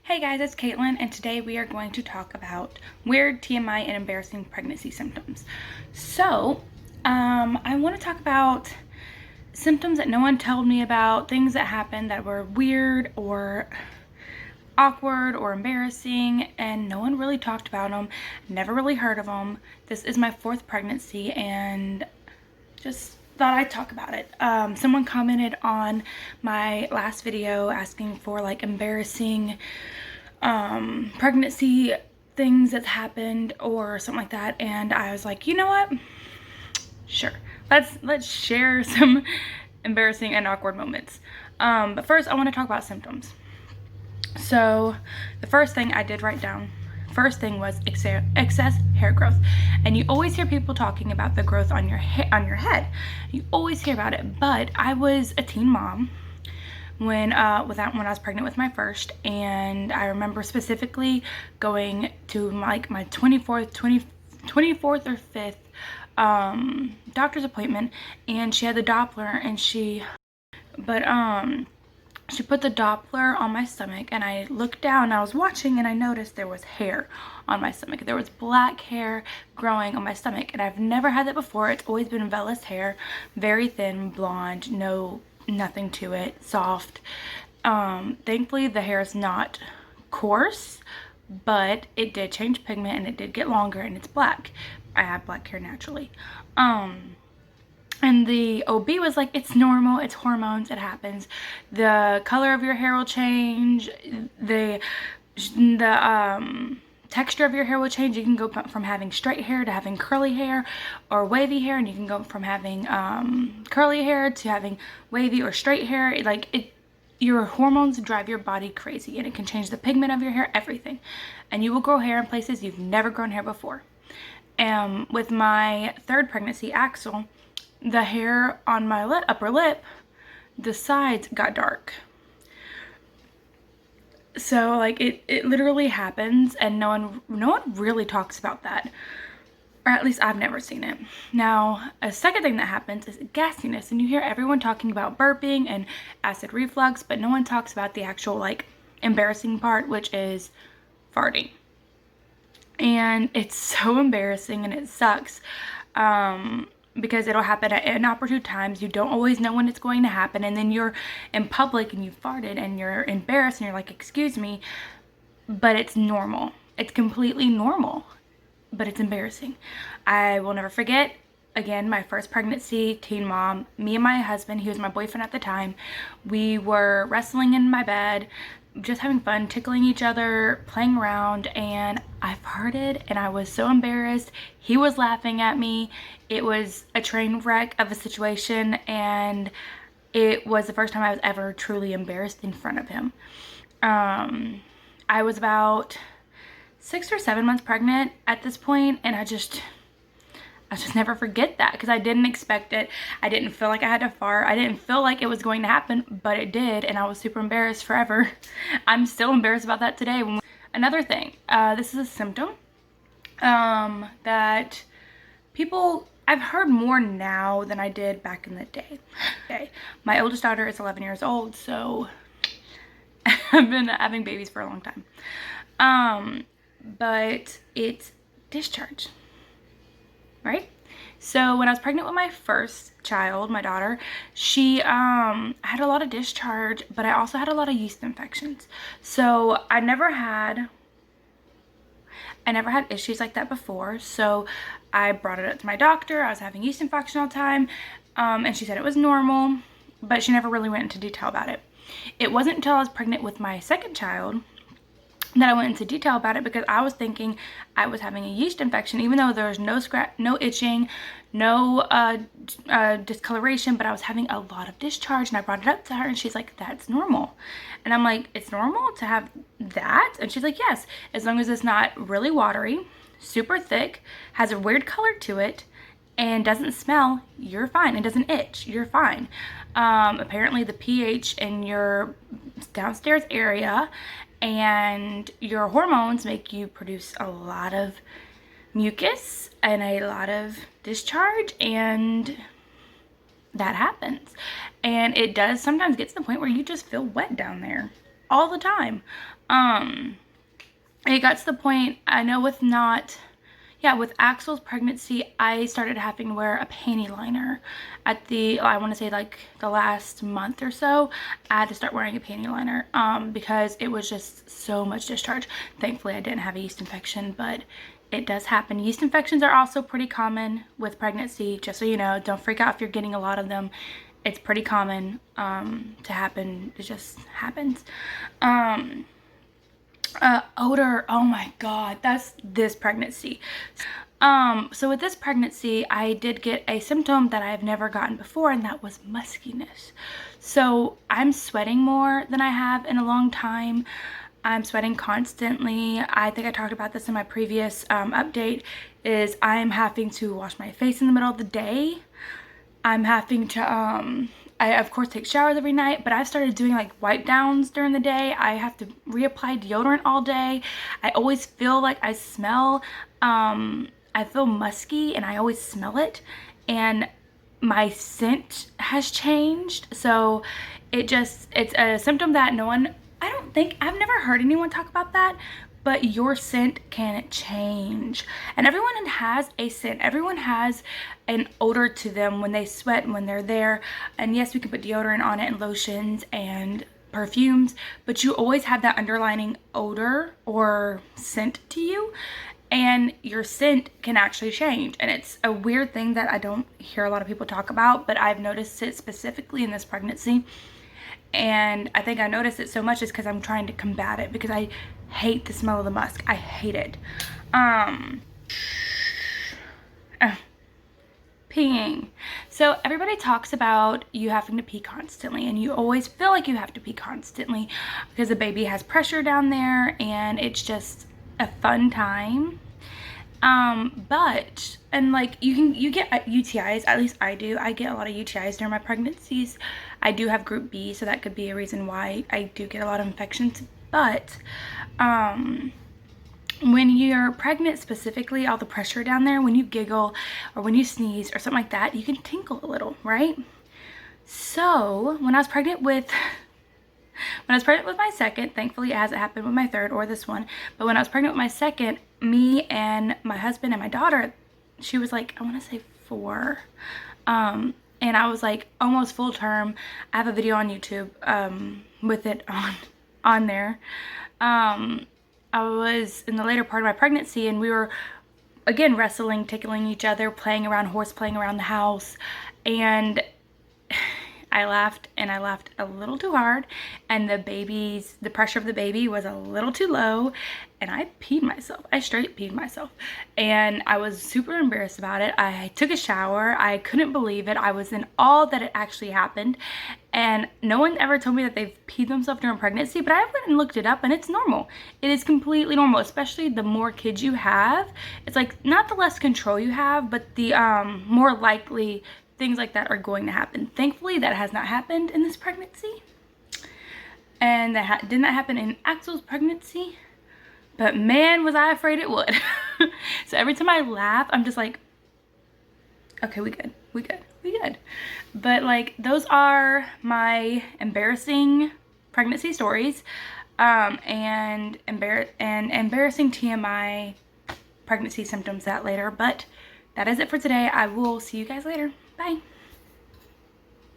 Hey guys, it's Caitlin, and today we are going to talk about weird TMI and embarrassing pregnancy symptoms. So, I want to talk about symptoms that no one told me about, things that happened that were weird or awkward or embarrassing, and no one really talked about them, never really heard of them. This is my 4th pregnancy, and just thought I'd talk about it. Someone commented on my last video asking for like embarrassing pregnancy things that's happened or something like that, and I was like, you know what, sure, let's share some embarrassing and awkward moments. But first I want to talk about symptoms. So the first thing I did write down, first thing was excess hair growth. And you always hear people talking about the growth on your head. You always hear about it, but I was a teen mom when I was pregnant with my first, and I remember specifically going to like my 24th or 5th doctor's appointment, and she had the Doppler, and she put the Doppler on my stomach, and I looked down and I was watching, and I noticed there was hair on my stomach. There was black hair growing on my stomach, and I've never had that before. It's always been vellus hair, very thin, blonde, nothing to it, soft. Thankfully the hair is not coarse, but it did change pigment and it did get longer, and it's black. I have black hair naturally. And the OB was like, it's normal, it's hormones, it happens. The color of your hair will change, the texture of your hair will change. You can go from having straight hair to having curly hair or wavy hair, and you can go from having curly hair to having wavy or straight hair. Your hormones drive your body crazy, and it can change the pigment of your hair, everything. And you will grow hair in places you've never grown hair before. With my 3rd pregnancy, Axel, the hair on my upper lip, the sides got dark. So like it literally happens, and no one really talks about that, or at least I've never seen it. Now, a second thing that happens is gassiness, and you hear everyone talking about burping and acid reflux, but no one talks about the actual like embarrassing part, which is farting. And it's so embarrassing, and it sucks. Because it'll happen at inopportune times. You don't always know when it's going to happen, and then you're in public and you farted and you're embarrassed and you're like, excuse me, but it's normal. It's completely normal, but it's embarrassing. I will never forget, again, my first pregnancy, teen mom, me and my husband, he was my boyfriend at the time, we were wrestling in my bed, just having fun, tickling each other, playing around, and I farted, and I was so embarrassed. He was laughing at me. It was a train wreck of a situation, and it was the first time I was ever truly embarrassed in front of him. I was about 6 or 7 months pregnant at this point, and I just never forget that, because I didn't expect it. I didn't feel like I had to fart. I didn't feel like it was going to happen, but it did, and I was super embarrassed forever. I'm still embarrassed about that today. Another thing, this is a symptom that I've heard more now than I did back in the day. My oldest daughter is 11 years old, so I've been having babies for a long time. But it's discharge. Right? So when I was pregnant with my first child, my daughter, she had a lot of discharge, but I also had a lot of yeast infections. So I never had issues like that before. So I brought it up to my doctor. I was having yeast infection all the time, and she said it was normal, but she never really went into detail about it. It wasn't until I was pregnant with my second child that I went into detail about it, because I was thinking I was having a yeast infection, even though there was no scratch, no itching, no discoloration, but I was having a lot of discharge, and I brought it up to her, and she's like, that's normal. And I'm like, it's normal to have that? And she's like, yes, as long as it's not really watery, super thick, has a weird color to it, and doesn't smell, you're fine. It doesn't itch, you're fine. Apparently the pH in your downstairs area and your hormones make you produce a lot of mucus and a lot of discharge, and that happens. And it does sometimes get to the point where you just feel wet down there. all the time. It got to the point, I know with Axel's pregnancy, I started having to wear a panty liner at I want to say like the last month or so. I had to start wearing a panty liner because it was just so much discharge. Thankfully, I didn't have a yeast infection, but it does happen. Yeast infections are also pretty common with pregnancy, just so you know. Don't freak out if you're getting a lot of them. It's pretty common to happen. It just happens. Odor, oh my god, that's this pregnancy. So with this pregnancy, I did get a symptom that I've never gotten before, and that was muskiness. So I'm sweating more than I have in a long time. I'm sweating constantly. I think I talked about this in my previous update, is I'm having to wash my face in the middle of the day. I'm having to, I of course take showers every night, but I've started doing like wipe downs during the day. I have to reapply deodorant all day. I always feel like I smell, I feel musky and I always smell it. And my scent has changed. So it's a symptom that I've never heard anyone talk about that, but your scent can change. And everyone has a scent. Everyone has an odor to them when they sweat and when they're there. And yes, we can put deodorant on it and lotions and perfumes, but you always have that underlining odor or scent to you. And your scent can actually change. And it's a weird thing that I don't hear a lot of people talk about, but I've noticed it specifically in this pregnancy. And I think I noticed it so much is because I'm trying to combat it, because I hate the smell of the musk. I hate it. Peeing. So everybody talks about you having to pee constantly, and you always feel like you have to pee constantly because the baby has pressure down there, and it's just a fun time. And like you get UTIs, at least I do. I get a lot of UTIs during my pregnancies. I do have group B, so that could be a reason why I do get a lot of infections. But when you're pregnant specifically, all the pressure down there, when you giggle or when you sneeze or something like that, you can tinkle a little, right? So when I was pregnant with my second, thankfully it hasn't happened with my third or this one, but when I was pregnant with my second, me and my husband and my daughter, she was like, I want to say 4, and I was like almost full term. I have a video on YouTube with it on there. I was in the later part of my pregnancy, and we were again wrestling, tickling each other, playing around, horseplaying around the house, and I laughed, and I laughed a little too hard, and the pressure of the baby was a little too low, and I peed myself. I straight peed myself, and I was super embarrassed about it. I took a shower. I couldn't believe it. I was in awe that it actually happened, and no one ever told me that they've peed themselves during pregnancy, but I went and looked it up, and it's normal. It is completely normal, especially the more kids you have. It's like, not the less control you have, but the more likely things like that are going to happen. Thankfully, that has not happened in this pregnancy, and that did not happen in Axel's pregnancy, but man, was I afraid it would. So every time I laugh, I'm just like, okay, we good. But like, those are my embarrassing pregnancy stories, and embarrassing TMI pregnancy symptoms that later. But that is it for today. I will see you guys later. Bye.